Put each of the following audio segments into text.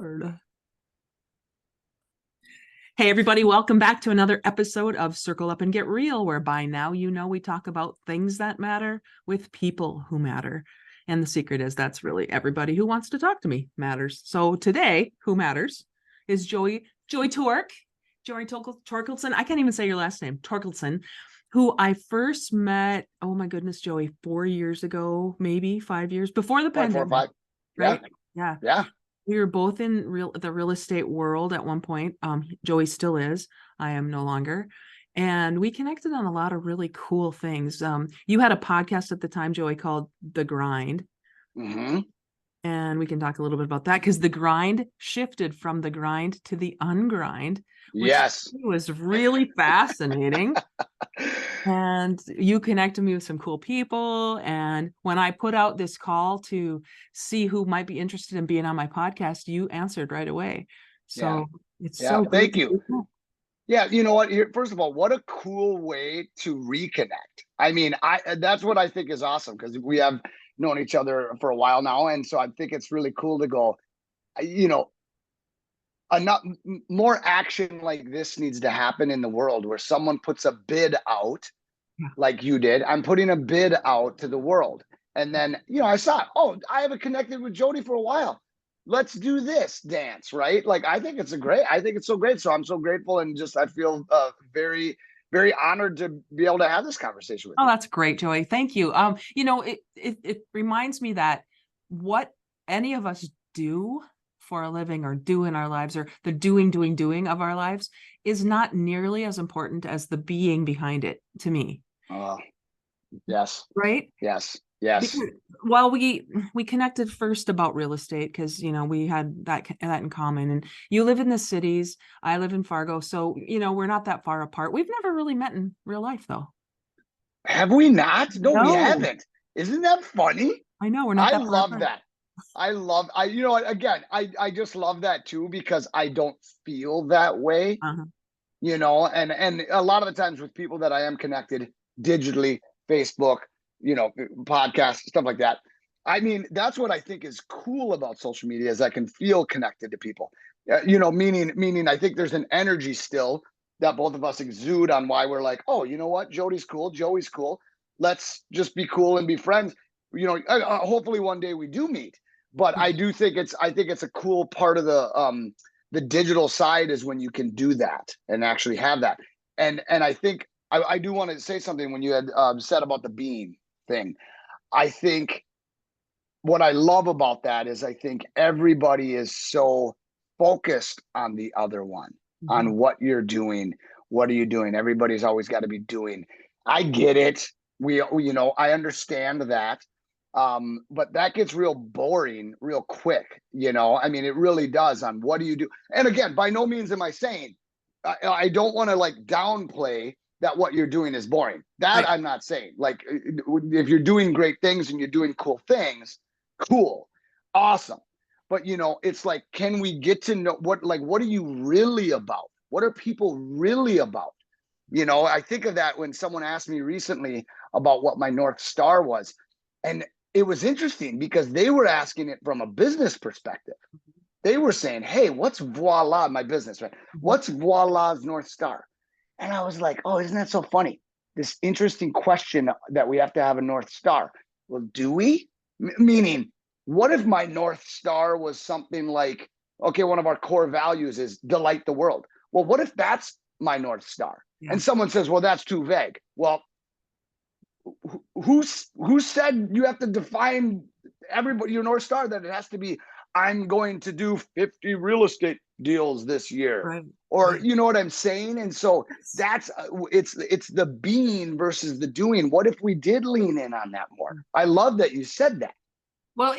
Hey, everybody, welcome back to another episode of Circle Up and Get Real, where by now you know we talk about things that matter with people who matter. And the secret is that's really everybody who wants to talk to me matters. So today, who matters is Joy Torkildson. I can't even say your last name, Torkildson, who I first met, oh my goodness, Joey, 4 years ago, maybe 5 years before the Probably 4 or pandemic, 5. Yeah. right? Yeah. Yeah. We were both in the real estate world at one point. Joey still is. I am no longer. And we connected on a lot of really cool things. You had a podcast at the time, Joey, called The Grind. Mm-hmm. And we can talk a little bit about that because the grind shifted from the grind to the ungrind, which Yes. was really fascinating. And you connected me with some cool people. And when I put out this call to see who might be interested in being on my podcast, you answered right away. So it's Yeah. so great Thank to you. be here. Yeah. You know what? First of all, what a cool way to reconnect. I mean, that's what I think is awesome because we have known each other for a while now. And so I think it's really cool to go, you know, enough more action like this needs to happen in the world where someone puts a bid out Yeah. like you did. I'm putting a bid out to the world. And then, I saw, oh, I haven't connected with Jody for a while. Let's do this dance, right? Like, I think it's so great. So I'm so grateful. And I feel very, very honored to be able to have this conversation with Oh, you. that's great, Joey. Thank you. It reminds me that what any of us do for a living or do in our lives, or the doing of our lives, is not nearly as important as the being behind it to me. Yes. Right? Yes. Yes. Because, well, we connected first about real estate because we had that in common. And you live in the cities, I live in Fargo, so we're not that far apart. We've never really met in real life, though. Have we not? No, we No, haven't. Isn't that funny? I know we're not I that far love apart. that. You know what, again, I just love that too because I don't feel that way, Uh-huh. and a lot of the times with people that I am connected digitally, Facebook, podcasts, stuff like that. I mean, that's what I think is cool about social media is I can feel connected to people. Meaning I think there's an energy still that both of us exude on why we're like, oh, you know what, Jody's cool, Joey's cool. Let's just be cool and be friends. Hopefully one day we do meet. But Yeah. I think it's a cool part of the digital side is when you can do that and actually have that. And I think I do want to say something when you had said about the being thing. I think what I love about that is I think everybody is so focused on the other one, Mhm. on what you're doing. What are you doing? Everybody's always got to be doing. I get it. I understand that. But that gets real boring real quick. I mean, it really does on what do you do? And again, by no means am I saying I don't want to like downplay that what you're doing is boring. That Right. I'm not saying. Like, if you're doing great things and you're doing cool things, cool, awesome. But it's like, can we get to know what are you really about? What are people really about? I think of that when someone asked me recently about what my North Star was. And it was interesting because they were asking it from a business perspective. They were saying, hey, what's Voila, my business, right? Mhm. What's Voila's North Star? And I was like, oh, isn't that so funny? This interesting question that we have to have a North Star. Well, do we? Meaning, what if my North Star was something like, okay, one of our core values is delight the world. Well, what if that's my North Star? Yeah. And someone says, well, that's too vague. Well, who said you have to define everybody your North Star that it has to be, I'm going to do 50 real estate deals this year, Right. or Right. you know what I'm saying? And so that's it's the being versus the doing. What if we did lean in on that more? I love that you said that. Well,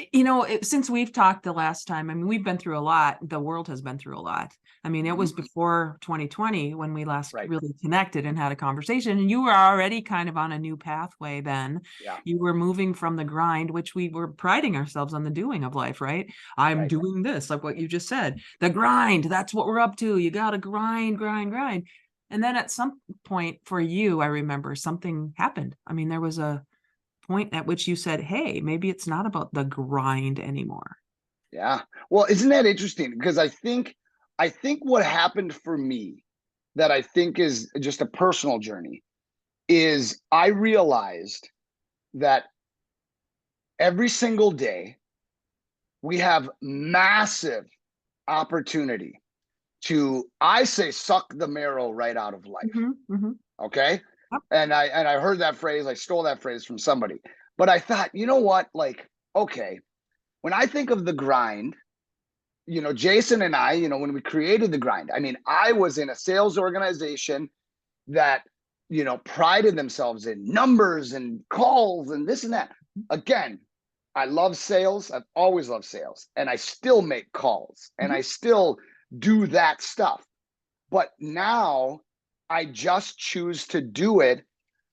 since we've talked the last time, I mean, we've been through a lot. The world has been through a lot. I mean, it was Mhm. before 2020 when we last Right. really connected and had a conversation. And you were already kind of on a new pathway then. Yeah. You were moving from the grind, which we were priding ourselves on the doing of life, right? I'm Right. doing this, like what you just said. The grind, that's what we're up to. You got to grind, grind, grind. And then at some point for you, I remember something happened. I mean, there was a point at which you said, hey, maybe it's not about the grind anymore. Yeah. Well, isn't that interesting? Because I think what happened for me that I think is just a personal journey is I realized that every single day we have massive opportunity to, I say, suck the marrow right out of life. Hmm. Okay. Yep. And I heard that phrase, I stole that phrase from somebody. But I thought, you know what? Like, okay, when I think of the grind, Jason and I, when we created the grind, I mean, I was in a sales organization that, prided themselves in numbers and calls and this and that. Again, I love sales. I've always loved sales, and I still make calls and Mhm. I still do that stuff. But now I just choose to do it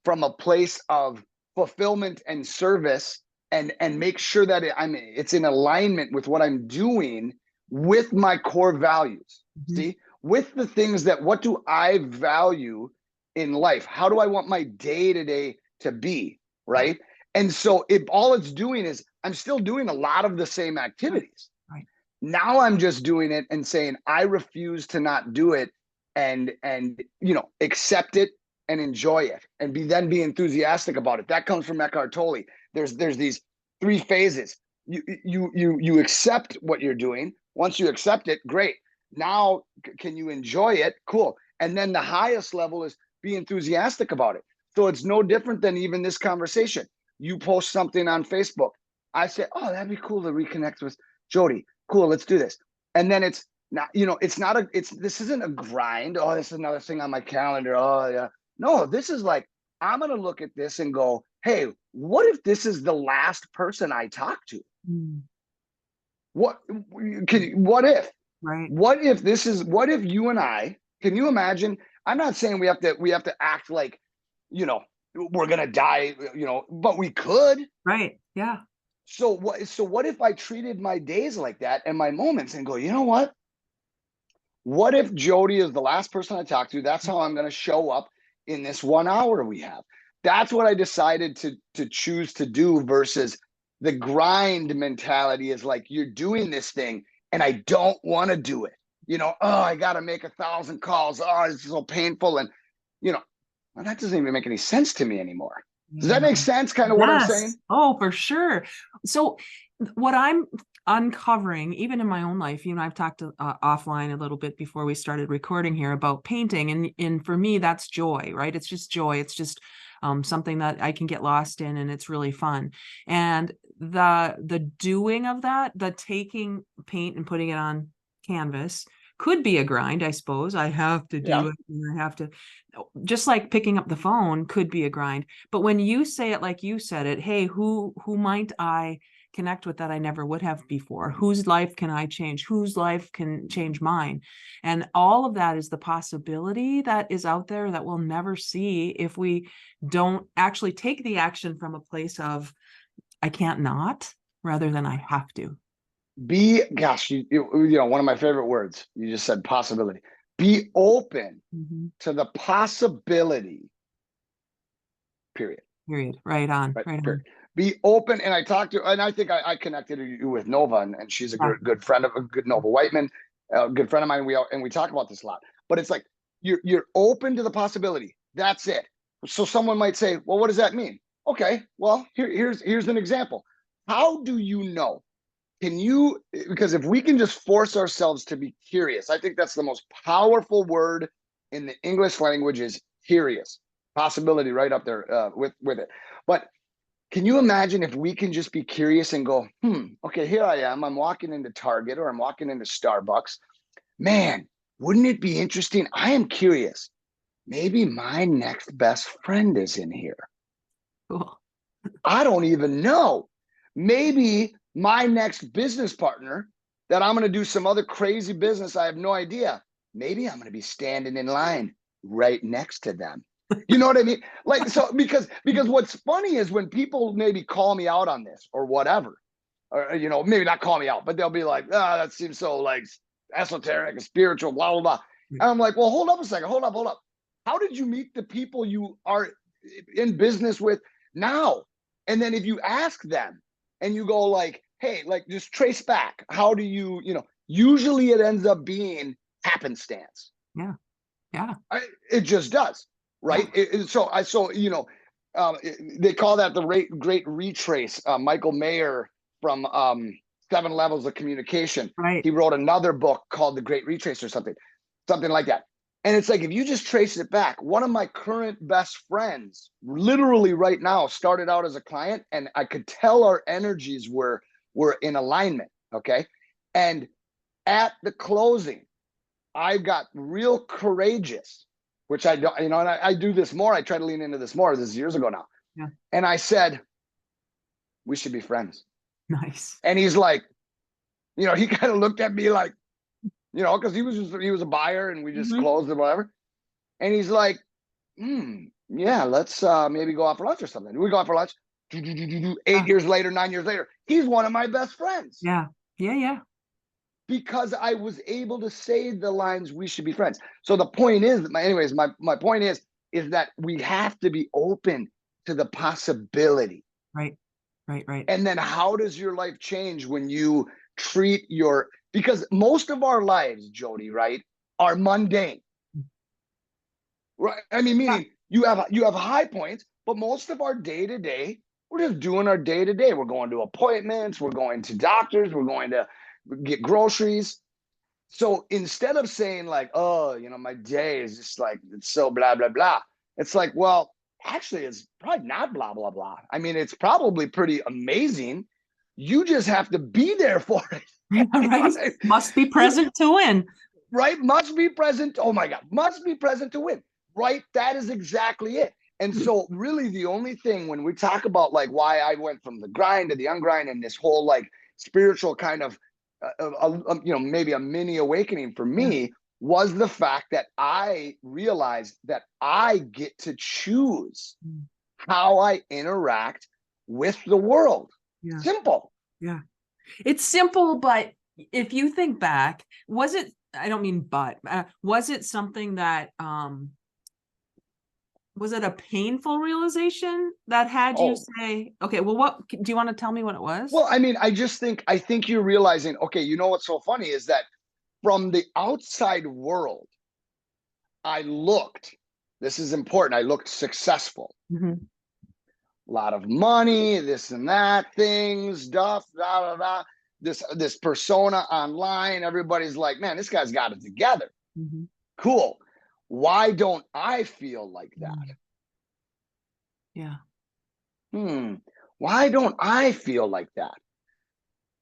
from a place of fulfillment and service, and make sure that it's in alignment with what I'm doing with my core values. Mhm. See, with the things that, what do I value in life? How do I want my day to day to be? Right. And so if all it's doing is I'm still doing a lot of the same Right. activities. Right. Now I'm just doing it and saying I refuse to not do it, and accept it and enjoy it, and be enthusiastic about it. That comes from Eckhart Tolle. There's these three phases. You accept what you're doing. Once you accept it, great. Now can you enjoy it? Cool. And then the highest level is be enthusiastic about it. So it's no different than even this conversation. You post something on Facebook. I say, oh, that'd be cool to reconnect with Jody. Cool, let's do this. And then it's not, this isn't a grind. Oh, this is another thing on my calendar. Oh, yeah. No, this is like, I'm going to look at this and go, hey, what if this is the last person I talk to? Mm. What what if? Right. What if you and I, can you imagine? I'm not saying we have to act like, you know, we're going to die, but we could. Right. Yeah. So what if I treated my days like that and my moments and go, you know what? What if Jody is the last person I talk to? That's how I'm going to show up in this 1 hour we have. That's what I decided to choose to do, versus the grind mentality is like, you're doing this thing and I don't want to do it. Oh, I got to make 1,000 calls. Oh, it's so painful. And, you know, well, that doesn't even make any sense to me anymore. Does that Yeah. make sense? Kind of what I'm saying? Yes. Oh, for sure. So what I'm uncovering, even in my own life, I've talked offline a little bit before we started recording here about painting. And for me, that's joy, right? It's just joy. It's just something that I can get lost in, and it's really fun. And the doing of that, the taking paint and putting it on canvas could be a grind, I suppose. I have to do Yeah. it. And I have to, just like picking up the phone could be a grind. But when you say it like you said it, hey, who might I connect with that I never would have before? Whose life can I change? Whose life can change mine? And all of that is the possibility that is out there that we'll never see if we don't actually take the action from a place of I can't not, rather than I have to. Gosh, one of my favorite words, you just said possibility. Be open Mm-hmm. to the possibility, period. Period. Right on. Right, Right period. on. Be open. And I think I connected you with Nova, and she's a Yeah. good friend of a good Nova Whiteman, a good friend of mine. We talk about this a lot, but it's like, you're open to the possibility. That's it. So someone might say, well, what does that mean? Okay, well, here's an example. How do you know? Because if we can just force ourselves to be curious, I think that's the most powerful word in the English language, is curious. Possibility right up there with it. But can you imagine if we can just be curious and go, okay, here I am. I'm walking into Target, or I'm walking into Starbucks. Man, wouldn't it be interesting? I am curious. Maybe my next best friend is in here. Cool. I don't even know. Maybe my next business partner, that I'm going to do some other crazy business, I have no idea. Maybe I'm going to be standing in line right next to them. You know what I mean? Like, so because what's funny is when people maybe call me out on this or whatever, or maybe not call me out, but they'll be like, that seems so like esoteric and spiritual, blah blah blah. And I'm like, well, hold up a second, hold up. How did you meet the people you are in business with now? And then if you ask them and you go like, hey, like just trace back. How do you, usually it ends up being happenstance. Yeah. Yeah. It just does, right? They call that the great retrace. Michael Mayer from 7 Levels of Communication. Right. He wrote another book called The Great Retrace or something like that. And it's like, if you just trace it back, one of my current best friends, literally right now, started out as a client, and I could tell our energies were in alignment. Okay. And at the closing, I got real courageous, which I don't, and I do this more. I try to lean into this more. This is years ago now. Yeah. And I said, we should be friends. Nice. And he's like, he kind of looked at me like, because he was a buyer and we just closed or whatever. And he's like, yeah, let's maybe go out for lunch or something. We go out for lunch. 8 years later, 9 years later, he's one of my best friends. Yeah. Yeah. Yeah. Because I was able to say the lines, we should be friends. So the point is, my point is that we have to be open to the possibility. Right. Right. Right. And then how does your life change when you treat because most of our lives, Jody, right, are mundane. Right? I mean, meaning you have high points, but most of our day-to-day, we're just doing our day-to-day. We're going to appointments, we're going to doctors, we're going to get groceries. So instead of saying like, oh, my day is just like, it's so blah, blah, blah. It's like, well, actually, it's probably not blah, blah, blah. I mean, it's probably pretty amazing. You just have to be there for it. Right. Must be present to win. Right. Must be present. Oh my God. Must be present to win. Right. That is exactly it. And so really the only thing when we talk about like why I went from the grind to the ungrind and this whole like spiritual kind of, maybe a mini awakening for me was the fact that I realized that I get to choose how I interact with the world. Yeah. Simple. Yeah. It's simple, but if you think back, was it something that, was it a painful realization that had you say, okay, well, what do you want to tell me what it was? Well, I mean, I think you're realizing, okay, what's so funny is that from the outside world, this is important. I looked successful. A lot of money, this and that, things, stuff, da, da, da. This persona online, everybody's like, man, this guy's got it together. Cool. Why don't I feel like that? Yeah. Why don't I feel like that?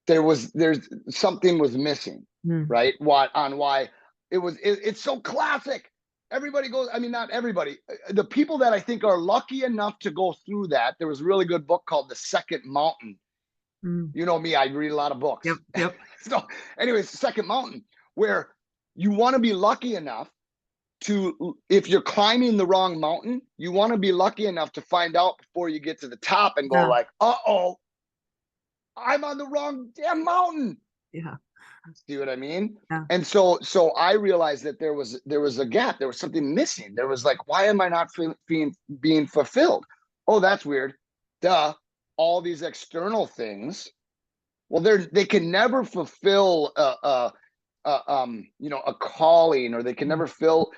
There's something was missing, right? Why it's so classic. Everybody goes, I mean, not everybody. The people that I think are lucky enough to go through that, there was a really good book called The Second Mountain. You know me, I read a lot of books. Yep. So anyways, The Second Mountain, where you want to be lucky enough if you're climbing the wrong mountain, you want to be lucky enough to find out before you get to the top and go like, uh-oh, I'm on the wrong damn mountain. Yeah. See what I mean? Yeah. And so I realized that there was a gap. There was something missing. There was like, why am I not being fulfilled? Oh, that's weird. Duh. All these external things, well, they can never fulfill a calling, or they can never fulfill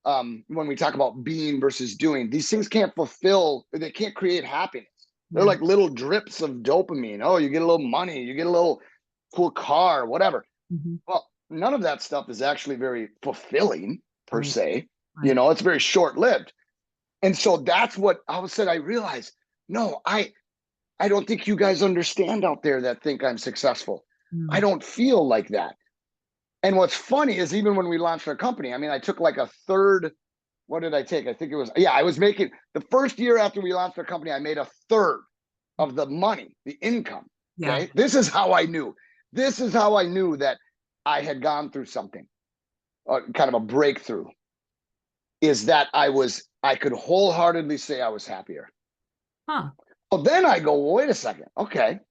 when we talk about being versus doing. These things they can't create happiness. They're like little drips of dopamine. Oh, you get a little money, you get a little cool car, whatever. Well, none of that stuff is actually very fulfilling per se. Right. It's very short-lived. And so that's what all of a sudden I realized, no, I don't think you guys understand out there that think I'm successful. I don't feel like that. And what's funny is even when we launched our company, I mean, I took like a third. What did I take? I think it was, I was making the first year after we launched our company, I made a third of the money, the income. Okay. Yeah. This is how I knew that I had gone through something, kind of a breakthrough, is that I could wholeheartedly say I was happier. Well, then I go, well, wait a second. Okay,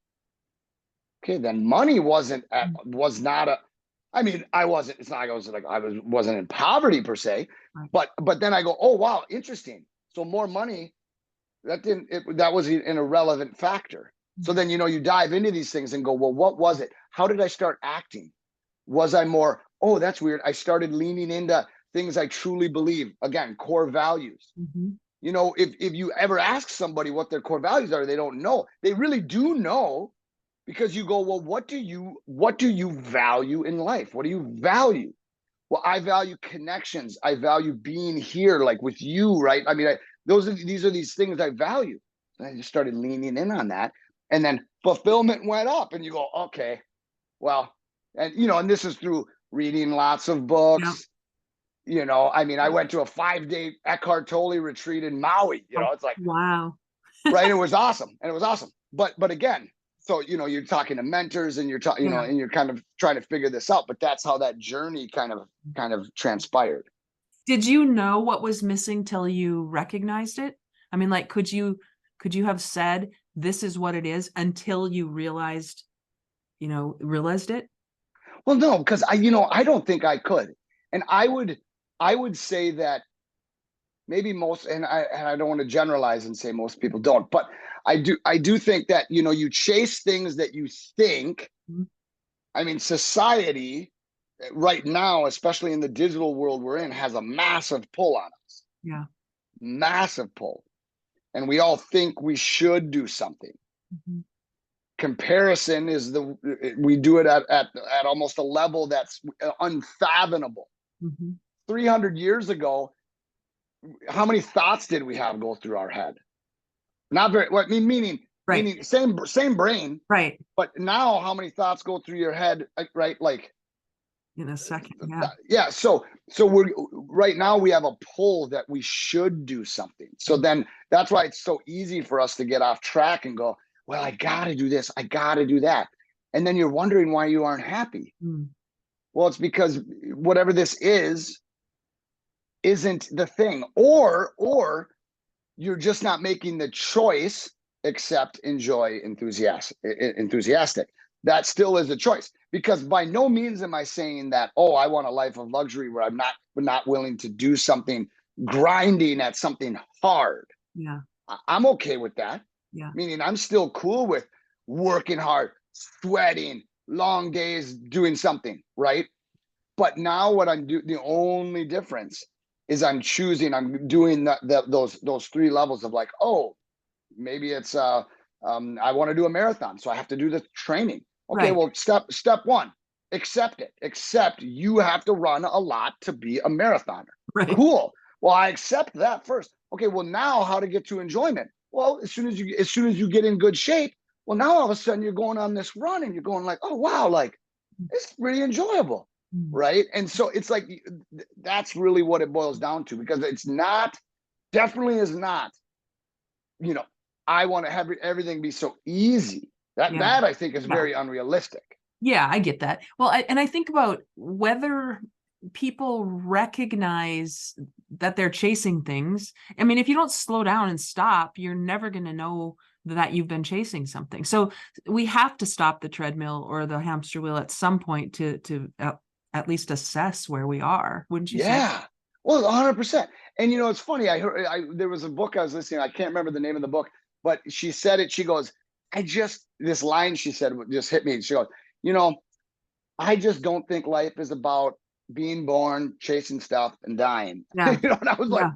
then money wasn't it's not like I wasn't in poverty per se, but then I go, oh wow, interesting. So more money, that was an irrelevant factor. So then, you dive into these things and go, well, what was it? How did I start acting? Was I more, oh, that's weird. I started leaning into things I truly believe. Again, core values. Mm-hmm. If you ever ask somebody what their core values are, they don't know. They really do know, because you go, well, what do you value in life? What do you value? Well, I value connections. I value being here, like with you, right? I mean, these are these things I value. And I just started leaning in on that, and then fulfillment went up, and you go, okay, well, and this is through reading lots of books. I mean, I went to a 5-day Eckhart Tolle retreat in Maui. Oh, It's like, wow. right? It was awesome, and it was awesome. But again, so you're talking to mentors, and you're talking, and you're kind of trying to figure this out. But that's how that journey kind of transpired. Did you know what was missing till you recognized it? I mean, like, could you have said this is what it is until you realized it? Well, no, because I don't think I could, and I would say that maybe most, and I don't want to generalize and say most people don't, but I do think that you chase things that you think. Mm-hmm. I mean, society right now, especially in the digital world we're in, has a massive pull on us. Yeah. Massive pull, and we all think we should do something. Mm-hmm. Comparison is we do it at almost a level that's unfathomable. Mm-hmm. 300 years ago, how many thoughts did we have go through our head? Not very. What meaning? Right. Meaning same brain. Right. But now, how many thoughts go through your head? Right, like in a second. Yeah. So we're right now we have a pull that we should do something. So then that's why it's so easy for us to get off track and go, well, I got to do this, I got to do that, and then you're wondering why you aren't happy. Well, it's because whatever this isn't the thing, or you're just not making the choice except enjoy enthusiastic. That still is a choice, because by no means am I saying that, oh, I want a life of luxury where I'm not willing to do something grinding at something hard. Yeah. I'm okay with that. Yeah. Meaning I'm still cool with working hard, sweating, long days, doing something, right? But now what I'm doing, the only difference is I'm doing those 3 levels of like, oh, maybe it's I want to do a marathon, so I have to do the training. Okay, right. Well, step 1, accept it. Accept you have to run a lot to be a marathoner. Right. Cool. Well, I accept that first. Okay, well, now how to get to enjoyment? Well, as soon as you get in good shape, well, now all of a sudden you're going on this run and you're going like, oh wow, like it's really enjoyable. Right. And so it's like, that's really what it boils down to, because it's definitely is not, I want to have everything be so easy. That I think is very unrealistic. Yeah, I get that. Well, and I think about whether people recognize that they're chasing things. I mean, if you don't slow down and stop, you're never going to know that you've been chasing something. So we have to stop the treadmill or the hamster wheel at some point to at least assess where we are, wouldn't you say? Yeah. Well, 100%. And it's funny. There was a book I was listening. I can't remember the name of the book, but she said it. She goes, this line she said just hit me. She goes, I just don't think life is about being born, chasing stuff, and dying. Yeah. And I was like,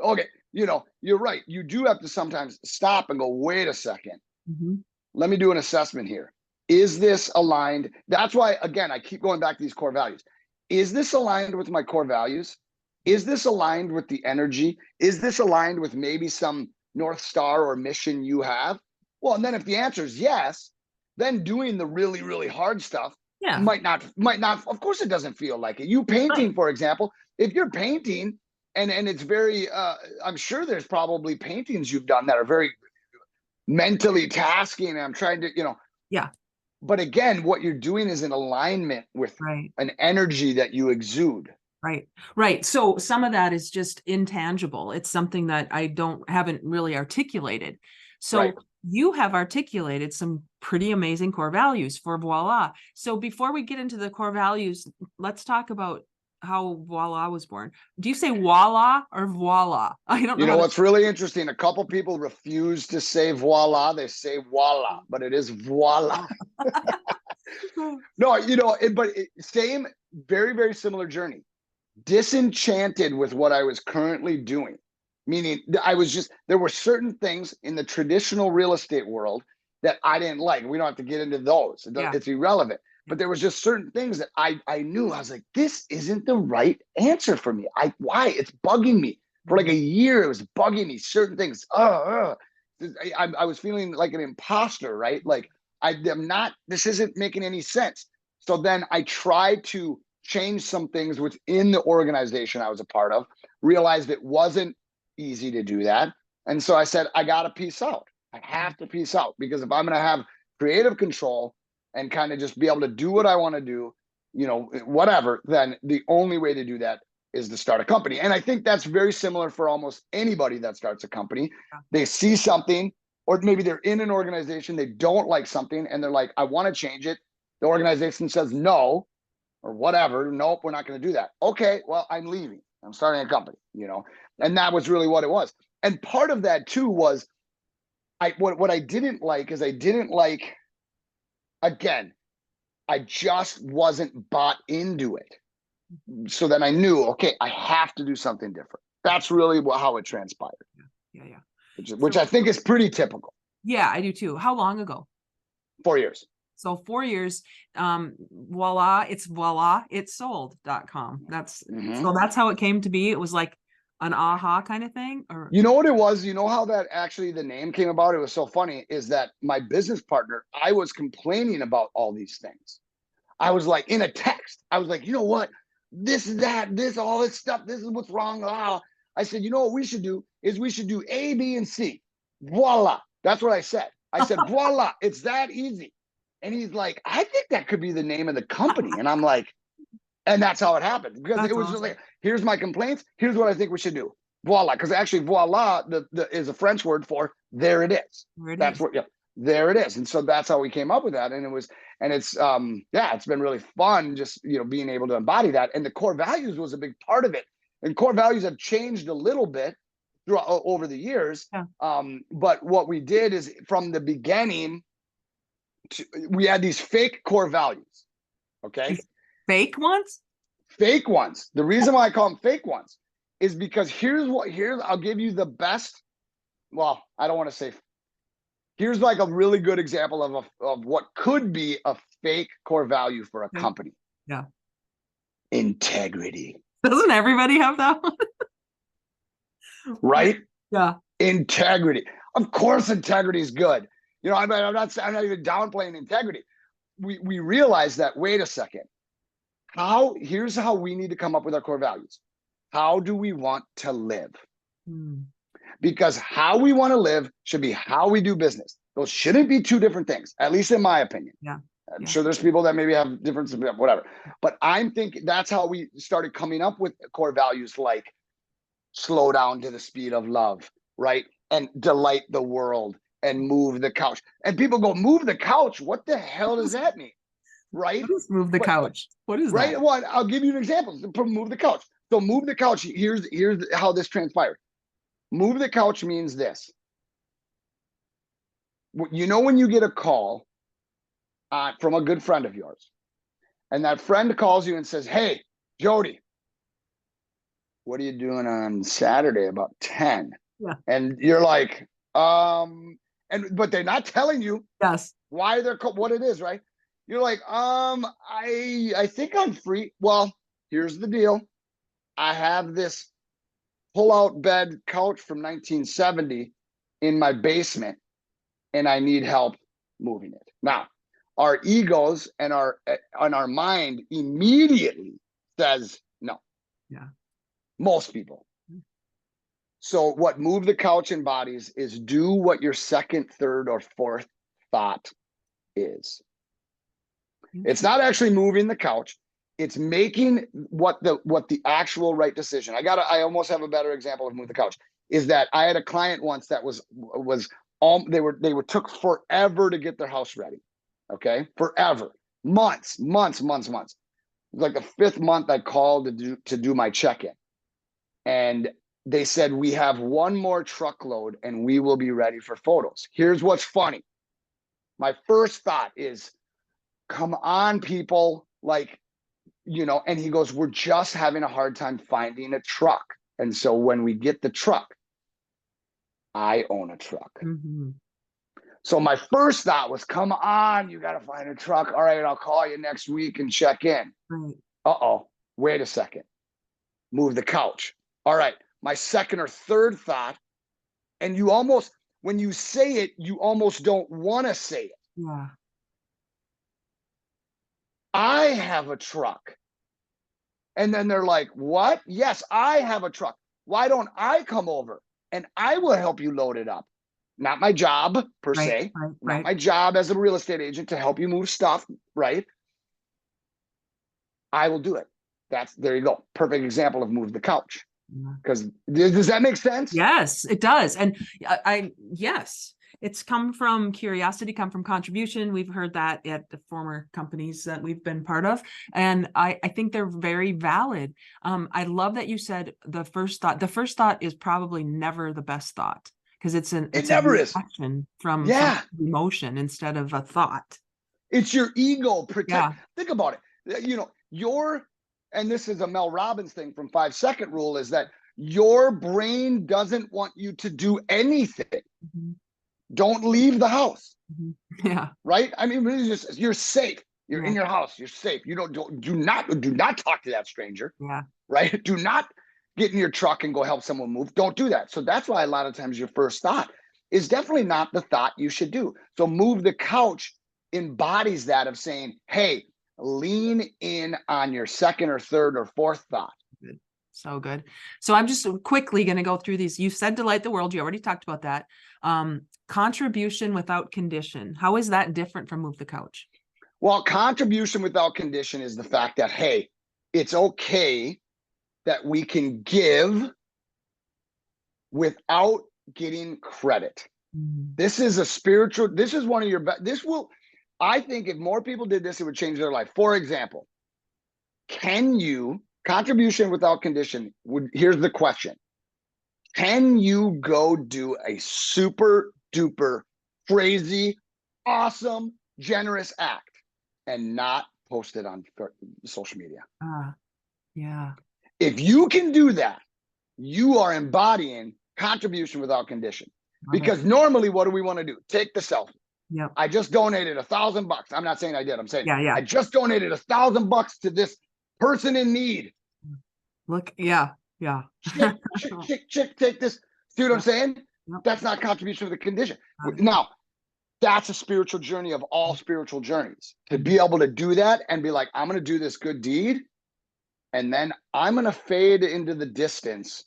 okay, you're right. You do have to sometimes stop and go, wait a second. Mm-hmm. Let me do an assessment here. Is this aligned? That's why, again, I keep going back to these core values. Is this aligned with my core values? Is this aligned with the energy? Is this aligned with maybe some North Star or mission you have? Well, and then if the answer is yes, then doing the really, really hard stuff might not, of course it doesn't feel like it. You painting, for example, if you're painting and it's very, I'm sure there's probably paintings you've done that are very mentally tasking, and I'm trying to, But again, what you're doing is in alignment with an energy that you exude. Right. So some of that is just intangible. It's something that I haven't really articulated. So you have articulated some pretty amazing core values for Voila. So before we get into the core values, let's talk about Voila was born. Do you say Voila or Voila? I don't know You know how what's really interesting? A couple people refuse to say voila. They say voila, but it is voila. to. No, you know, same, very, very similar journey. Disenchanted with what I was currently doing. Meaning there were certain things in the traditional real estate world that I didn't like. We don't have to get into those. Yeah. It's irrelevant. But there was just certain things that I knew. I was like, this isn't the right answer for me. Why? It's bugging me. For like a year, it was bugging me. Certain things. I was feeling like an imposter, right? Like I'm not, this isn't making any sense. So then I tried to change some things within the organization I was a part of, realized it wasn't easy to do that. And so I said, I got to peace out. I have to peace out, because if I'm going to have creative control and kind of just be able to do what I want to do, you know, whatever, then the only way to do that is to start a company. And I think that's very similar for almost anybody that starts a company. They see something, or maybe they're in an organization, they don't like something, and they're like, I want to change it. The organization says no, or whatever. Nope, we're not going to do that. Okay, well, I'm leaving. I'm starting a company, you know, and that was really what it was. And part of that too was what I didn't like is again, I just wasn't bought into it. So then I knew, okay, I have to do something different. That's really how it transpired. Yeah. Which I think is pretty typical. Yeah, I do too. How long ago? 4 years. So 4 years, Voila, it's sold.com. So that's how it came to be. It was like an aha kind of thing. Or you know what it was? You know how that actually the name came about? It was so funny, is that my business partner, I was complaining about all these things. I was like, in a text, I was like, you know what? This is that, this, all this stuff, this is what's wrong. I said, you know what we should do is we should do A, B, and C. Voila. That's what I said. I said, voila, it's that easy. And he's like, I think that could be the name of the company. And I'm like, and that's how it happened. Because it was just like, here's my complaints. Here's what I think we should do. Voila. Because actually, voila is a French word for there it is. That's what, yeah, there it is. And so that's how we came up with that. And it's it's been really fun just, you know, being able to embody that. And the core values was a big part of it. And core values have changed a little bit over the years. Yeah. But what we did is from the beginning, we had these fake core values. Okay. These fake ones? Fake ones. The reason why I call them fake ones is because I'll give you the best. Well, I don't want to say. Here's like a really good example of what could be a fake core value for a company. Yeah. Integrity. Doesn't everybody have that one? Right? Yeah. Integrity. Of course, integrity is good. You know, I'm not even downplaying integrity. We realize that, wait a second. Here's how we need to come up with our core values. How do we want to live? Because how we want to live should be how we do business. Those shouldn't be two different things, at least in my opinion. Yeah. I'm sure there's people that maybe have differences, whatever. But I'm thinking that's how we started coming up with core values, like slow down to the speed of love, right? And delight the world and move the couch. And people go, move the couch? What the hell does that mean? Right? Move the couch. What is right? that? Well, I'll give you an example. Move the couch. So move the couch. Here's how this transpired. Move the couch means this. You know, when you get a call from a good friend of yours, and that friend calls you and says, hey, Jody, what are you doing on Saturday about 10? Yeah. And you're like, but they're not telling you why they're what it is, right? You're like, I think I'm free. Well, here's the deal. I have this pull-out bed couch from 1970 in my basement, and I need help moving it. Now, our egos and our mind immediately says no. Yeah. Most people. So what move the couch embodies is do what your second, third, or fourth thought is. It's not actually moving the couch. It's making what the actual right decision. I almost have a better example of move the couch. Is that I had a client once that they took forever to get their house ready. Okay, forever, months. like the 5th month I called to do my check-in. And they said, we have one more truckload and we will be ready for photos. Here's what's funny. My first thought is, come on, people. Like, and he goes, we're just having a hard time finding a truck. And so when we get the truck, I own a truck. Mm-hmm. So my first thought was, come on, you got to find a truck. All right, I'll call you next week and check in. Right. Uh-oh, wait a second. Move the couch. All right, my second or third thought, and you almost, when you say it, you almost don't want to say it. Yeah. I have a truck. And then they're like, what? Yes, I have a truck. Why don't I come over and I will help you load it up? Not my job per se, not my job as a real estate agent to help you move stuff, right? I will do it. There you go. Perfect example of move the couch. Because does that make sense? Yes, it does. And yes, it's come from curiosity, come from contribution. We've heard that at the former companies that we've been part of. And I think they're very valid. I love that you said the first thought is probably never the best thought, because it's never is from emotion instead of a thought. It's your ego Think about it. And this is a Mel Robbins thing from 5 Second Rule, is that your brain doesn't want you to do anything. Mm-hmm. Don't leave the house. Mm-hmm. Yeah. Right. I mean, really, you're safe. You're in your house. You're safe. You do not talk to that stranger. Yeah. Right. Do not get in your truck and go help someone move. Don't do that. So that's why a lot of times your first thought is definitely not the thought you should do. So move the couch embodies that of saying, hey, lean in on your second or third or fourth thought. Good. So good. So I'm just quickly going to go through these. You said delight the world. You already talked about that. Contribution without condition. How is that different from move the couch? Well, contribution without condition is the fact that, hey, it's okay that we can give without getting credit. Mm-hmm. This is one of your best. I think if more people did this, it would change their life. For example, contribution without condition, here's the question. Can you go do a super duper crazy, awesome, generous act and not post it on social media? Yeah. If you can do that, you are embodying contribution without condition. Because normally, what do we want to do? Take the selfie. Yep. I just donated $1,000. I'm not saying I did. I'm saying I just donated $1,000 to this person in need. Look, yeah. Chick, take this. See what I'm saying? Yep. That's not contribution with a condition. Now, that's a spiritual journey of all spiritual journeys. To be able to do that and be like, I'm going to do this good deed, and then I'm going to fade into the distance.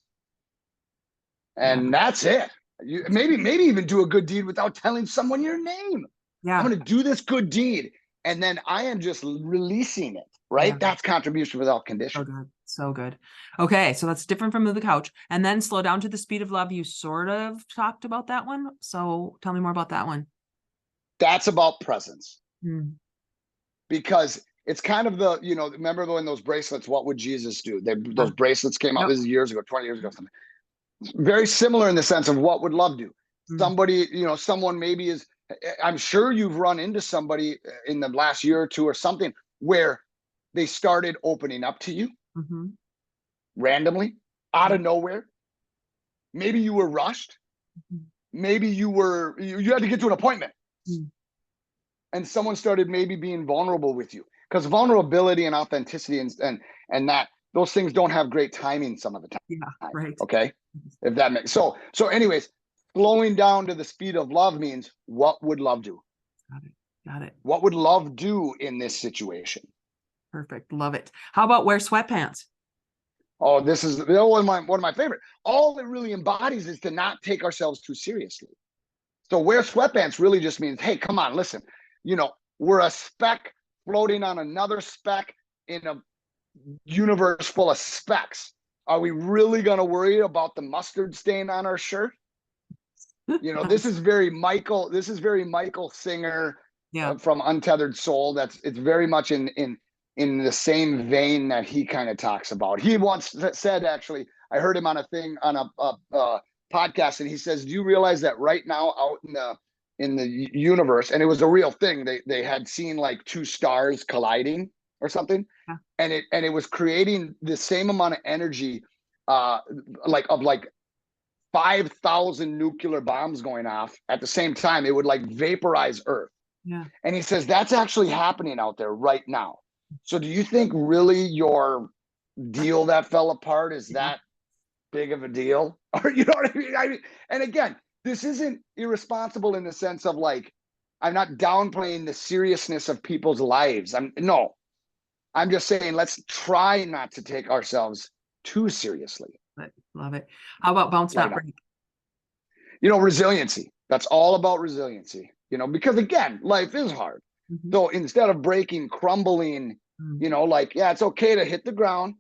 And that's it. You maybe even do a good deed without telling someone your name. Yeah. I'm going to do this good deed, and then I am just releasing it, right? Yeah. That's contribution without condition. So good. Okay, so that's different from move the couch. And then slow down to the speed of love. You sort of talked about that one. So tell me more about that one. That's about presence. Because it's kind of remember when those bracelets, what would Jesus do? Those bracelets came out, this is years ago, 20 years ago, something. Very similar in the sense of what would love do. Somebody, someone maybe is, I'm sure you've run into somebody in the last year or two or something where they started opening up to you randomly out of nowhere. Maybe you were rushed. Maybe you had to get to an appointment and someone started maybe being vulnerable with you, because vulnerability and authenticity and that those things don't have great timing some of the time. Yeah, right. Okay. If that makes so anyways, slowing down to the speed of love means what would love do? Got it. What would love do in this situation? Perfect. Love it. How about wear sweatpants? Oh, this is one of my favorite. All it really embodies is to not take ourselves too seriously. So wear sweatpants really just means, hey, come on, listen, we're a speck floating on another speck in a universe full of specks. Are we really going to worry about the mustard stain on our shirt? This is very Michael Singer from Untethered Soul. It's very much in in the same vein that he kind of talks about. He once said, actually, I heard him on a thing on a podcast, and he says, "Do you realize that right now out in the universe, and it was a real thing, they had seen like two stars colliding or something, Yeah. and it was creating the same amount of energy, like 5,000 nuclear bombs going off at the same time. It would like vaporize Earth." Yeah. And he says that's actually happening out there right now. So do you think really your deal that fell apart is that big of a deal? Or you know what I mean? And again, this isn't irresponsible in the sense of like, I'm not downplaying the seriousness of people's lives. I'm just saying, let's try not to take ourselves too seriously. Love it. How about bounce, not break? Resiliency. That's all about resiliency, because again, life is hard. Mm-hmm. So instead of breaking, crumbling, it's okay to hit the ground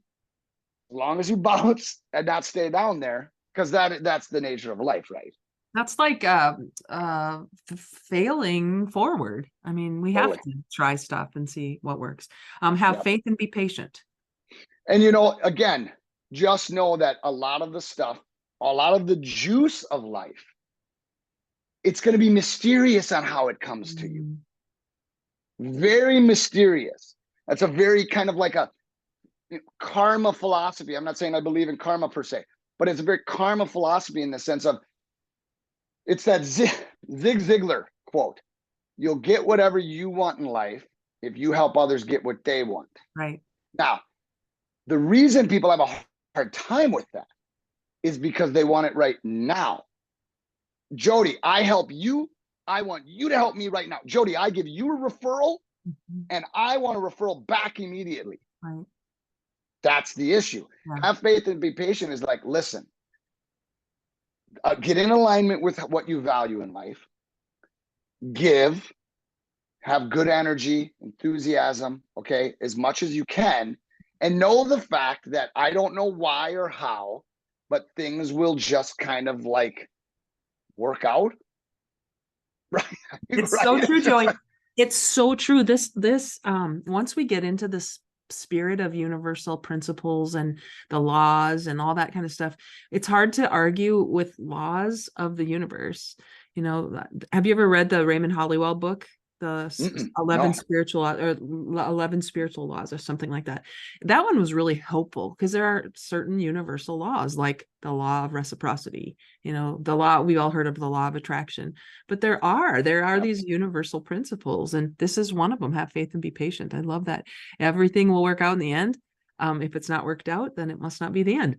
as long as you bounce and not stay down there, because that's the nature of life, right? That's like failing forward. I mean, we have to try stuff and see what works. Have faith and be patient. And again, just know that a lot of the stuff, a lot of the juice of life, it's going to be mysterious on how it comes to you. Very mysterious. That's a very kind of like a karma philosophy. I'm not saying I believe in karma per se, but it's a very karma philosophy in the sense of, it's that Zig Ziglar quote: "You'll get whatever you want in life if you help others get what they want." Right. Now, the reason people have a hard time with that is because they want it right now. Jody, I help you. I want you to help me right now. Jody, I give you a referral, and I want a referral back immediately. Right. That's the issue. Yeah. Have faith and be patient is like, listen, get in alignment with what you value in life. Give, have good energy, enthusiasm, okay, as much as you can, and know the fact that I don't know why or how, but things will just kind of like work out. Right. It's right? So true, Joey. It's so true. This once we get into this spirit of universal principles and the laws and all that kind of stuff, it's hard to argue with laws of the universe. Have you ever read the Raymond Hollywell book, the 11 spiritual laws or something like that? That one was really helpful because there are certain universal laws, like the law of reciprocity, the law, we all heard of the law of attraction, but there are these universal principles, and this is one of them. Have faith and be patient. I love that. Everything will work out in the end. If it's not worked out, then it must not be the end.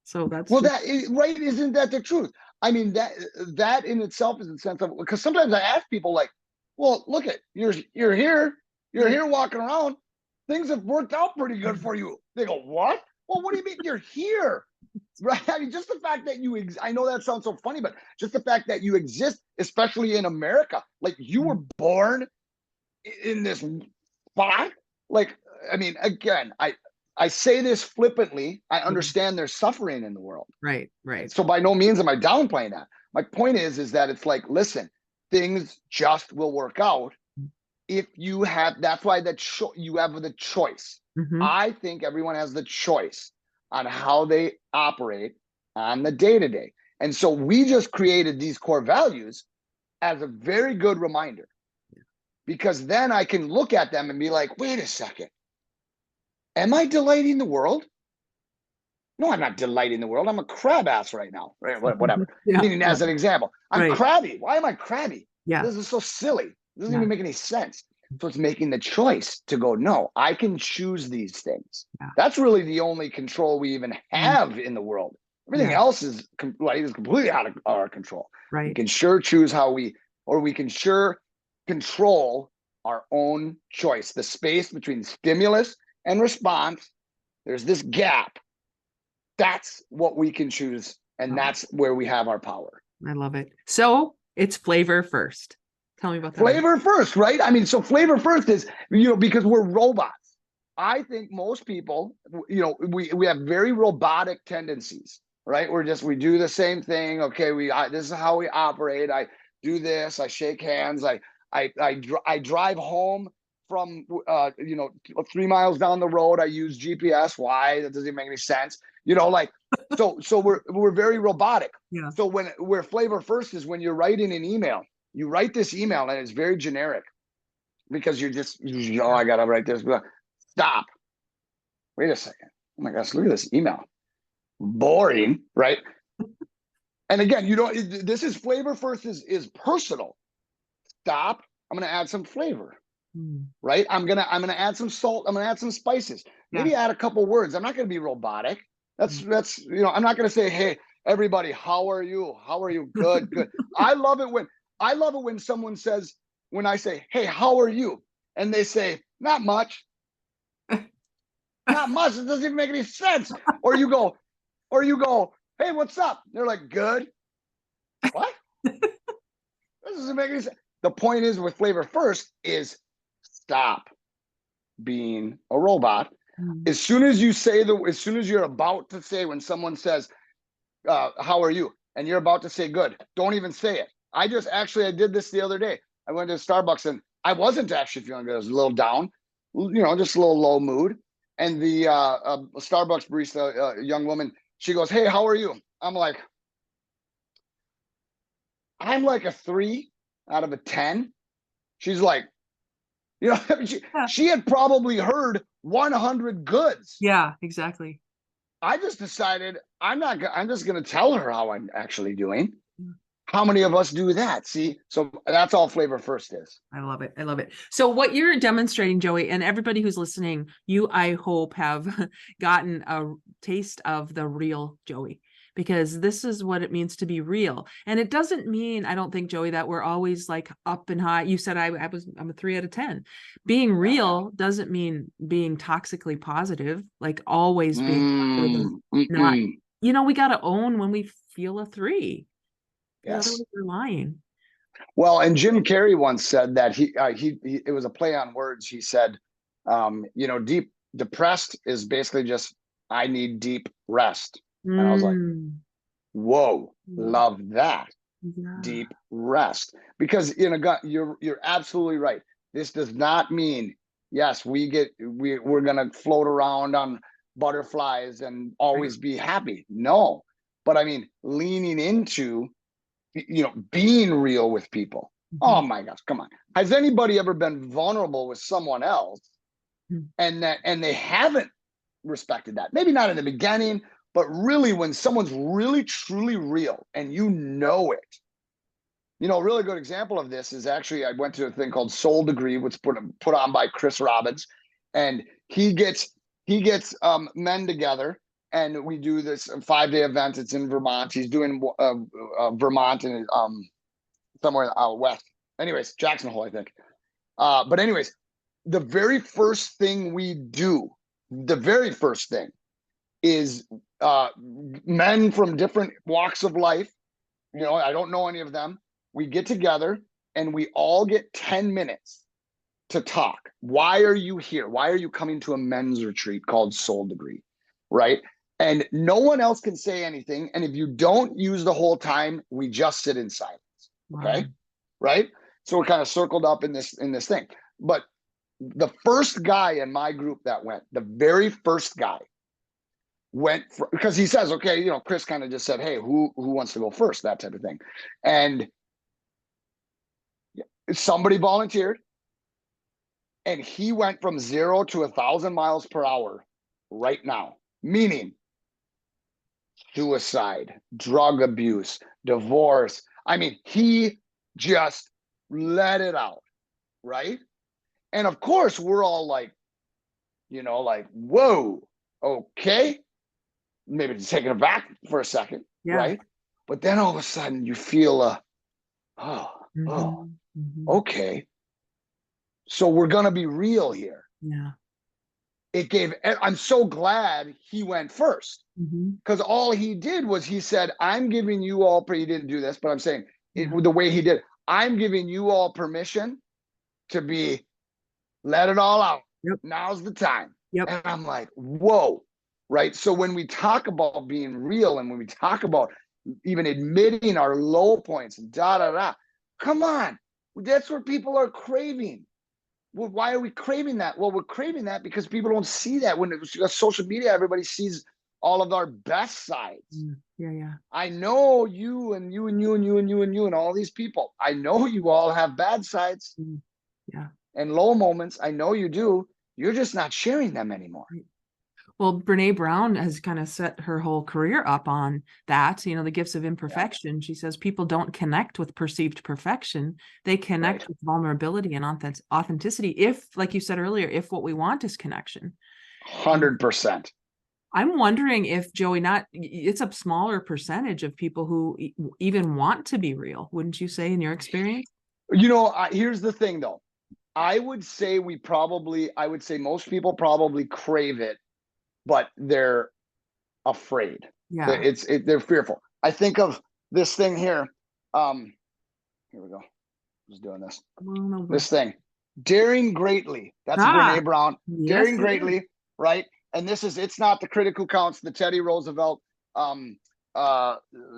So that's that is right. Isn't that the truth? I mean, that in itself is a sense of, because sometimes I ask people like, well, look at you're here walking around. Things have worked out pretty good for you. They go, what? Well, what do you mean you're here? Right? I mean, just the fact that I know that sounds so funny, but just the fact that you exist, especially in America, like you were born in this spot. Like, I mean, again, I say this flippantly. I understand there's suffering in the world. Right, right. So by no means am I downplaying that. My point is that it's like, listen, things just will work out if you have. That's why you have the choice. I think everyone has the choice on how they operate on the day-to-day. And so we just created these core values as a very good reminder, because then I can look at them and be like, wait a second. Am I delighting the world? No, I'm not delighting the world. I'm a crab ass right now. Right? Whatever. Meaning, as an example, I'm crabby. Why am I crabby? Yeah. This is so silly. It doesn't even make any sense. So it's making the choice to go, no, I can choose these things. Yeah. That's really the only control we even have in the world. Everything else is completely out of our control. Right. We can sure choose we can sure control our own choice. The space between stimulus and response, there's this gap. That's what we can choose. And that's where we have our power. I love it. So it's flavor first. Tell me about that. Flavor first, right? I mean, so flavor first is, because we're robots. I think most people, we have very robotic tendencies, right? We do the same thing. Okay, this is how we operate. I do this. I shake hands. I drive home from, 3 miles down the road, I use GPS. Why? That doesn't make any sense. So we're very robotic. Yeah. So where flavor first is when you're writing an email, you write this email and it's very generic because you're just, I got to write this. Stop. Wait a second. Oh my gosh, look at this email. Boring, right? And again, this is flavor first is personal. Stop. I'm going to add some flavor, right? I'm going to add some salt. I'm going to add some spices. Maybe add a couple words. I'm not going to be robotic. That's I'm not going to say, hey, everybody, how are you? How are you? Good, good. I love it when someone says, when I say, hey, how are you? And they say, not much. Not much. It doesn't even make any sense. Or you go, hey, what's up? They're like, good. What? This doesn't make any sense. The point is with flavor first is stop being a robot. As soon as you're about to say, when someone says, how are you? And you're about to say good, don't even say it. I did this the other day. I went to Starbucks and I wasn't actually feeling good. I was a little down, just a little low mood. And the Starbucks barista, young woman, she goes, hey, how are you? I'm like a 3 out of a 10. She's like, she had probably heard 100 goods. Yeah, exactly. I just decided I'm just going to tell her how I'm actually doing. How many of us do that? See, so that's all flavor first is. I love it. I love it. So what you're demonstrating, Joey, and everybody who's listening, I hope have gotten a taste of the real Joey, because this is what it means to be real. And it doesn't mean, I don't think, Joey, that we're always like up and high. You said I'm a 3 out of 10. Being real doesn't mean being toxically positive, like always being not, we got to own when we feel a 3. Yes. Otherwise we're lying. Well, and Jim Carrey once said that it was a play on words. He said, deep depressed is basically just, I need deep rest. And I was like, whoa, love that. Yeah. Deep rest. Because you're absolutely right. This does not mean, yes, we're going to float around on butterflies and always be happy. No, but I mean, leaning into, being real with people. Oh my gosh, come on. Has anybody ever been vulnerable with someone else and they haven't respected that? Maybe not in the beginning, but really when someone's really truly real and it. A really good example of this is actually, I went to a thing called Soul Degree, which put on by Chris Robbins, and he gets men together. And we do this 5-day event. It's in Vermont. He's doing Vermont and somewhere out west. Anyways, Jackson Hole, I think. But anyways, the very first thing we do, is men from different walks of life. I don't know any of them. We get together and we all get 10 minutes to talk. Why are you here? Why are you coming to a men's retreat called Soul Degree? Right? And no one else can say anything. And if you don't use the whole time, we just sit in silence. Okay. Wow. Right. So we're kind of circled up in this thing. But the first guy in my group that went, the very first guy went because he says, okay, Chris kind of just said, hey, who wants to go first? That type of thing. And somebody volunteered and he went from 0 to 1,000 miles per hour right now, meaning suicide, drug abuse, divorce. I mean, he just let it out, right? And of course, we're all like, whoa, okay. Maybe taking it back for a second, right? But then all of a sudden you feel okay. So we're going to be real here. Yeah. I'm so glad he went first because all he did was he said, I'm giving you all, he didn't do this, but I'm saying the way he did, I'm giving you all permission to let it all out. Yep. Now's the time. Yep. And I'm like, whoa. Right. So when we talk about being real and when we talk about even admitting our low points and come on, that's what people are craving. Well, why are we craving that? Well, we're craving that because people don't see that. When it's social media, everybody sees all of our best sides. Yeah, yeah. I know you and you and you and you and you and you and all these people. I know you all have bad sides Yeah. and low moments. I know you do. You're just not sharing them anymore. Well, Brene Brown has kind of set her whole career up on that, the gifts of imperfection. She says people don't connect with perceived perfection. They connect with vulnerability and authenticity. If, like you said earlier, if what we want is connection. 100%. I'm wondering if, Joey, it's a smaller percentage of people who even want to be real, wouldn't you say, in your experience? Here's the thing, though. I would say most people probably crave it, but they're afraid. Yeah. They're fearful. I think of this thing here. Here we go. Who's doing this? This thing. Daring greatly. That's Brene Brown. Yes, Daring greatly, right? And it's not the critic who counts, the Teddy Roosevelt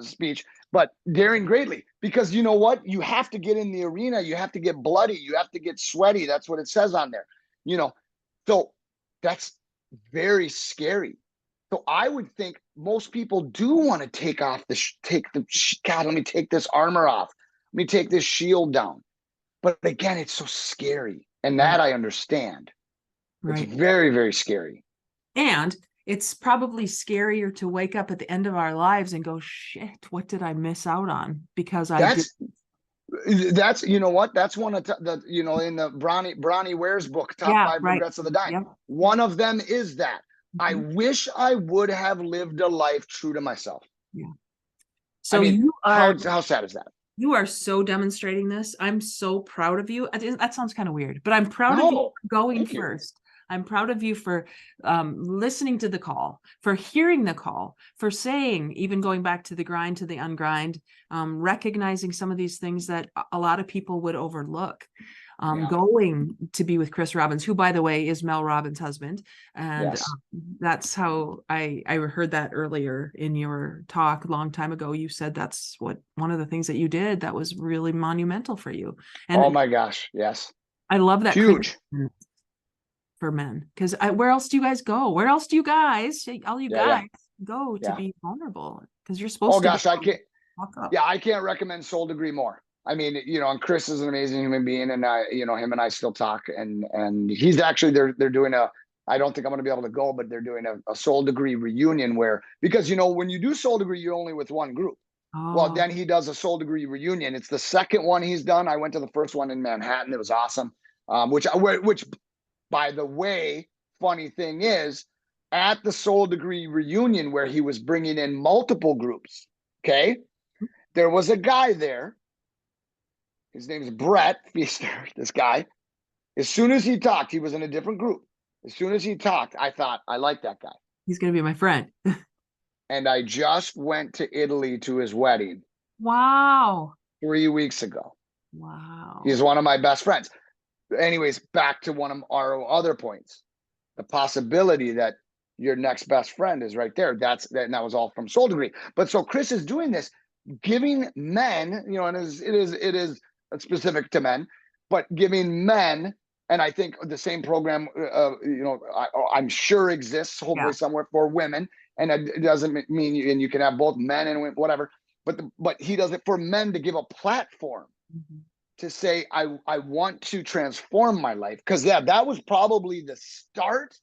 speech, but daring greatly, because you know what? You have to get in the arena. You have to get bloody. You have to get sweaty. That's what it says on there. So that's very scary. So I would think most people do want to take God, let me take this armor off. Let me take this shield down. But again, it's so scary. And that I understand. Right. It's very, very scary. And it's probably scarier to wake up at the end of our lives and go, shit, what did I miss out on? Because that's you know what? That's one of the in the Bronnie Ware's book, Top 5 Regrets of the Dying. Yep. One of them is that. I wish I would have lived a life true to myself. Yeah. So how sad is that? You are so demonstrating this. I'm so proud of you. That sounds kind of weird, but I'm proud of you for going first. I'm proud of you for listening to the call, for hearing the call, for saying, even going back to the grind, to the ungrind, recognizing some of these things that a lot of people would overlook. Going to be with Chris Robbins, who, by the way, is Mel Robbins' husband. And that's how I heard that earlier in your talk a long time ago. You said that's one of the things that you did that was really monumental for you. And oh my gosh, yes. I love that. Huge. For men, because where else do you guys go? Where else do you guys, all you guys, go to be vulnerable? Because you're supposed to. Oh gosh, I can't. Yeah, I can't recommend Soul Degree more. I mean, and Chris is an amazing human being, and him and I still talk, and he's actually they're doing I don't think I'm going to be able to go, but they're doing a Soul Degree reunion because when you do Soul Degree, you're only with one group. Oh. Well, then he does a Soul Degree reunion. It's the second one he's done. I went to the first one in Manhattan. It was awesome. Which by the way, funny thing is, at the Soul Degree reunion where he was bringing in multiple groups, okay, there was a guy there. His name is Brett Feaster, this guy. As soon as he talked, he was in a different group. As soon as he talked, I thought, I like that guy. He's going to be my friend. And I just went to Italy to his wedding. Wow. 3 weeks ago. Wow. He's one of my best friends. Anyways, back to one of our other points. The possibility that your next best friend is right there. That was all from Soul Degree. But so Chris is doing this, giving men, and it is specific to men, but giving men, and I think the same program, I'm sure exists hopefully somewhere for women, and it doesn't mean you can have both men and women, whatever, but he does it for men to give a platform to say, I want to transform my life. Because that was probably the start.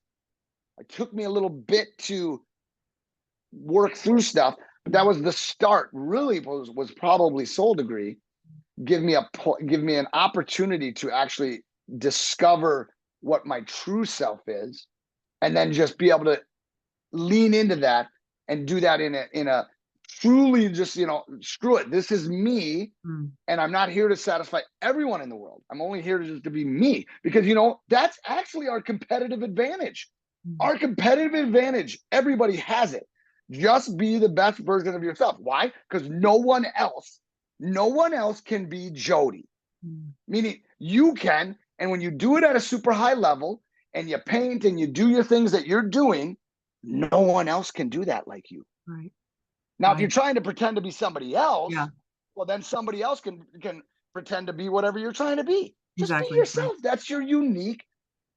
It took me a little bit to work through stuff, but that was the start. Really was probably Soul Degree. Give me an opportunity to actually discover what my true self is, and then just be able to lean into that and do that in a truly just, screw it. This is me. And I'm not here to satisfy everyone in the world. I'm only here to be me, because, that's actually our competitive advantage. Our competitive advantage, everybody has it. Just be the best version of yourself. Why? Because no one else can be Jody. Meaning you can. And when you do it at a super high level and you paint and you do your things that you're doing, no one else can do that like you. Right. Now, if you're trying to pretend to be somebody else, well, then somebody else can pretend to be whatever you're trying to be. Just be Exactly. Right. yourself. That's your unique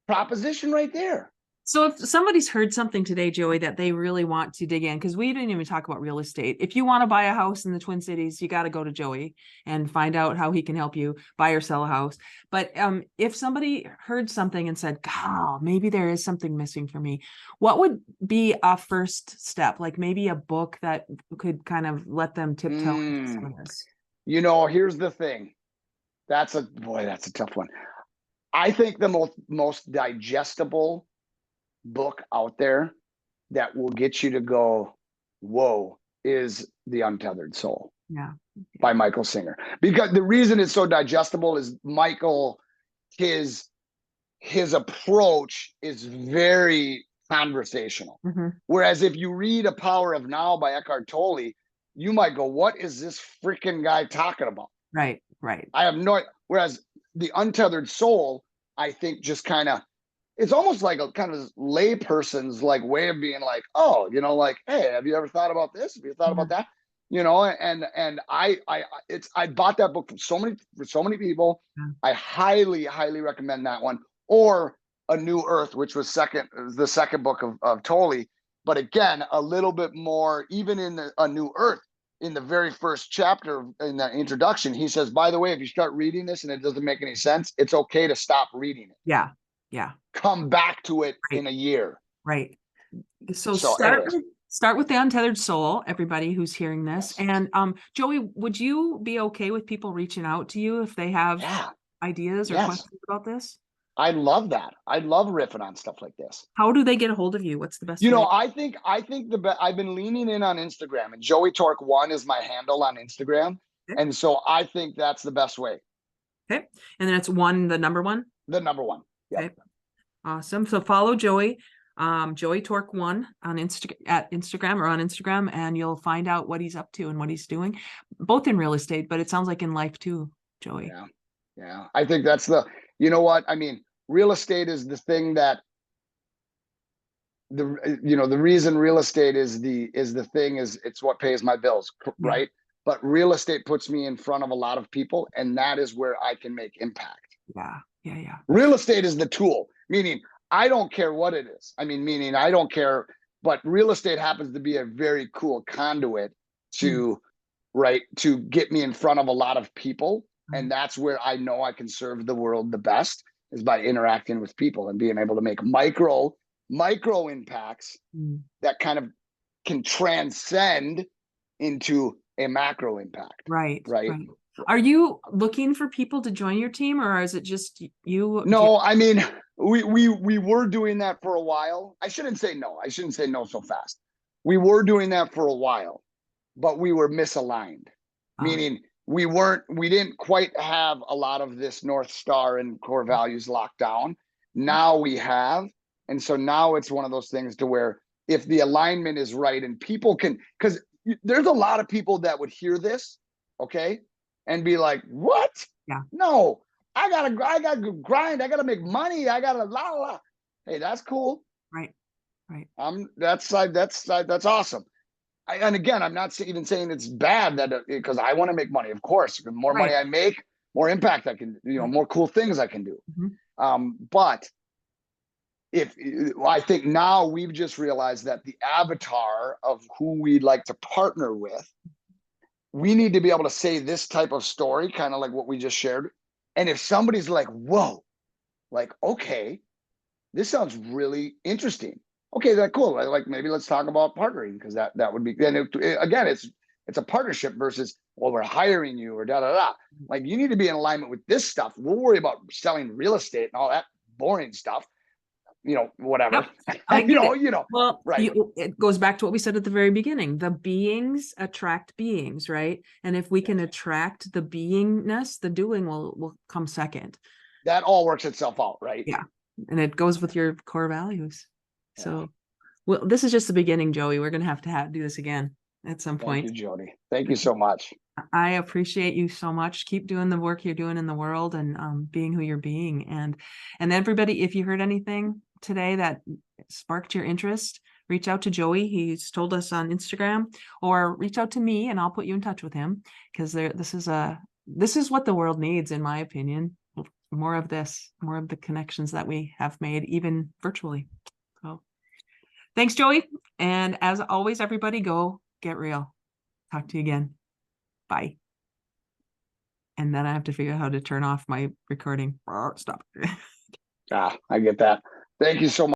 proposition right there. So if somebody's heard something today, Joey, that they really want to dig in, because we didn't even talk about real estate. If you want to buy a house in the Twin Cities, you got to go to Joey and find out how he can help you buy or sell a house. But if somebody heard something and said, "God, maybe there is something missing for me," what would be a first step? Like maybe a book that could kind of let them tiptoe into some of this. Here's the thing. That's a tough one. I think the most digestible book out there that will get you to go, whoa, is The Untethered Soul. Yeah. By Michael Singer. Because the reason it's so digestible is Michael, his approach is very conversational. Mm-hmm. Whereas if you read A Power of Now by Eckhart Tolle, you might go, what is this freaking guy talking about? Right. I have no. Whereas The Untethered Soul, I think, just kind of, it's almost like a kind of layperson's like way of being like, oh, like, hey, have you ever thought about this? Have you thought about that? And I bought that book for so many people. Yeah. I highly recommend that one, or A New Earth, which was the second book of Tolle. But again, a little bit more, even in A New Earth, in the very first chapter in the introduction, he says, by the way, if you start reading this and it doesn't make any sense, it's okay to stop reading it. Yeah. Come back to it in a year. Right. So start with The Untethered Soul, everybody who's hearing this. Yes. And Joey, would you be okay with people reaching out to you if they have ideas or questions about this? I love that. I love riffing on stuff like this. How do they get a hold of you? What's the best way? I think I've been leaning in on Instagram, and Joey Tork 1 is my handle on Instagram. Okay. And so I think that's the best way. Okay. And then it's the number one? The number one. Yep. Okay. Awesome. So follow Joey, Joey Tork 1 on Instagram, and you'll find out what he's up to and what he's doing, both in real estate, but it sounds like in life too, Joey. Yeah. I think that's what I mean. Real estate is the thing that the reason real estate is it's what pays my bills, right? But real estate puts me in front of a lot of people, and that is where I can make impact. Yeah. Real estate is the tool, meaning I don't care what it is. Meaning I don't care, but real estate happens to be a very cool conduit to get me in front of a lot of people. And that's where I know I can serve the world the best, is by interacting with people and being able to make micro impacts that kind of can transcend into a macro impact. Right. Are you looking for people to join your team, or is it just you? No, we were doing that for a while. I shouldn't say no so fast. We were doing that for a while, but we were misaligned, meaning we didn't quite have a lot of this North Star and core values locked down. Now we have. And so now it's one of those things to where if the alignment is right and people can, because there's a lot of people that would hear this, okay, and be like, what? Yeah. No, I gotta grind. I gotta make money. I gotta la. Hey, that's cool. Right. That's awesome. And again, I'm not even saying it's bad because I want to make money. Of course, the more money I make, more impact I can, more cool things I can do. Mm-hmm. But I think now we've just realized that the avatar of who we'd like to partner with, we need to be able to say this type of story, kind of like what we just shared. And if somebody's like, whoa, like, okay, this sounds really interesting. Okay, that's cool. Like maybe let's talk about partnering, because that would be, and again, it's a partnership versus, well, we're hiring you or Like you need to be in alignment with this stuff. We'll worry about selling real estate and all that boring stuff. Whatever. Yep. Well, right. It goes back to what we said at the very beginning. The beings attract beings, right? And if we can attract the beingness, the doing will come second. That all works itself out, right? Yeah. And it goes with your core values. Yeah. So, well, this is just the beginning, Joey. We're going to have to do this again at some point. Thank you, Jody. Thank you so much. I appreciate you so much. Keep doing the work you're doing in the world and being who you're being. And everybody, if you heard anything today that sparked your interest, reach out to Joey. He's told us on Instagram, or reach out to me and I'll put you in touch with him, because this is what the world needs, in my opinion. more of this, more of the connections that we have made, even virtually. So thanks, Joey. And as always, everybody, go get real. Talk to you again. Bye. And then I have to figure out how to turn off my recording. Stop. I get that. Thank you so much.